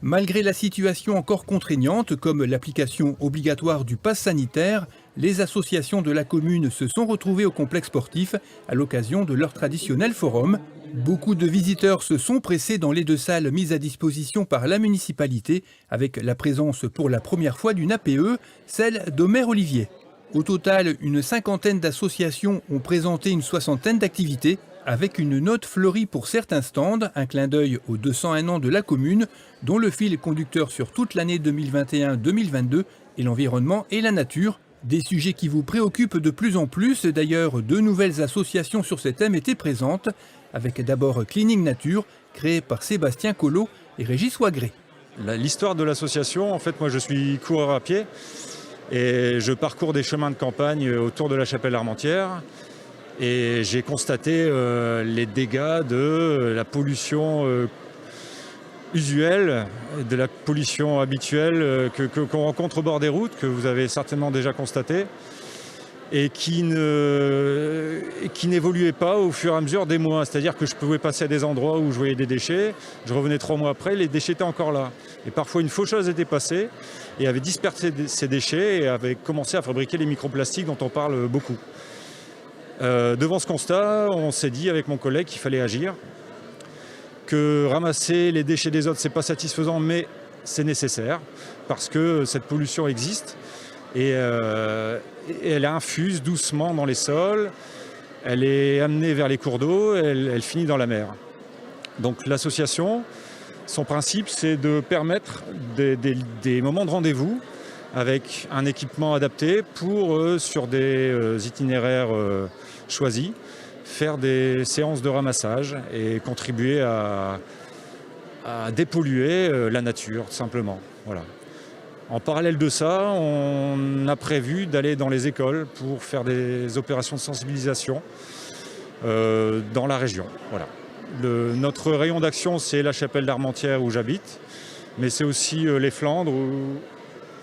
Malgré la situation encore contraignante, comme l'application obligatoire du pass sanitaire, les associations de la commune se sont retrouvées au complexe sportif à l'occasion de leur traditionnel forum. Beaucoup de visiteurs se sont pressés dans les deux salles mises à disposition par la municipalité, avec la présence pour la première fois d'une APE, celle d'Omer Olivier. Au total, une cinquantaine d'associations ont présenté une soixantaine d'activités, avec une note fleurie pour certains stands, un clin d'œil aux 201 ans de la commune, dont le fil conducteur sur toute l'année 2021-2022 est l'environnement et la nature. Des sujets qui vous préoccupent de plus en plus. D'ailleurs, 2 nouvelles associations sur ces thèmes étaient présentes, avec d'abord Cleaning Nature, créé par Sébastien Collot et Régis Wagré. L'histoire de l'association, en fait, moi je suis coureur à pied et je parcours des chemins de campagne autour de la chapelle Armentières. Et j'ai constaté les dégâts de la pollution usuelle, de la pollution habituelle qu'on rencontre au bord des routes, que vous avez certainement déjà constaté, et qui n'évoluait pas au fur et à mesure des mois. C'est-à-dire que je pouvais passer à des endroits où je voyais des déchets, je revenais 3 mois après, les déchets étaient encore là. Et parfois une faucheuse était passée et avait dispersé ces déchets et avait commencé à fabriquer les microplastiques dont on parle beaucoup. Devant ce constat, on s'est dit avec mon collègue qu'il fallait agir, que ramasser les déchets des autres, c'est pas satisfaisant, mais c'est nécessaire, parce que cette pollution existe, et elle infuse doucement dans les sols, elle est amenée vers les cours d'eau, elle finit dans la mer. Donc l'association, son principe, c'est de permettre des moments de rendez-vous, avec un équipement adapté pour, sur des itinéraires choisis, faire des séances de ramassage et contribuer à dépolluer la nature, tout simplement. Voilà. En parallèle de ça, on a prévu d'aller dans les écoles pour faire des opérations de sensibilisation dans la région. Voilà. Notre rayon d'action, c'est la chapelle d'Armentières où j'habite, mais c'est aussi les Flandres,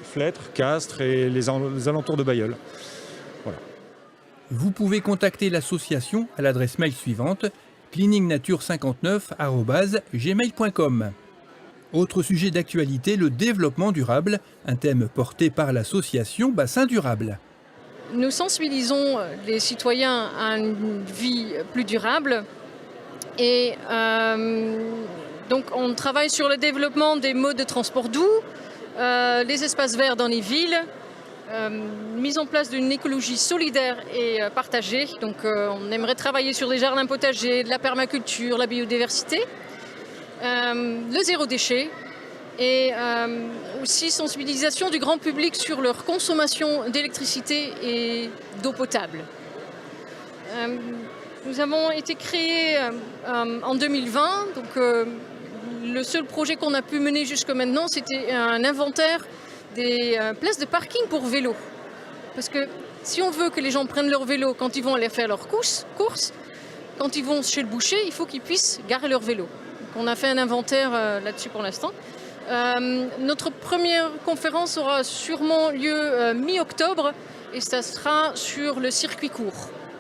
Flêtre, Castres et les alentours de Bailleul. Voilà. Vous pouvez contacter l'association à l'adresse mail suivante cleaningnature59@gmail.com. Autre sujet d'actualité, le développement durable, un thème porté par l'association Bassin Durable. Nous sensibilisons les citoyens à une vie plus durable et donc on travaille sur le développement des modes de transport doux, les espaces verts dans les villes, mise en place d'une écologie solidaire et partagée. Donc on aimerait travailler sur des jardins potagers, de la permaculture, la biodiversité, le zéro déchet et aussi sensibilisation du grand public sur leur consommation d'électricité et d'eau potable. Nous avons été créés en 2020, donc le seul projet qu'on a pu mener jusque maintenant, c'était un inventaire des places de parking pour vélo. Parce que si on veut que les gens prennent leur vélo quand ils vont aller faire leurs courses, quand ils vont chez le boucher, il faut qu'ils puissent garer leur vélo. Donc on a fait un inventaire là-dessus pour l'instant. Notre première conférence aura sûrement lieu mi-octobre et ça sera sur le circuit court.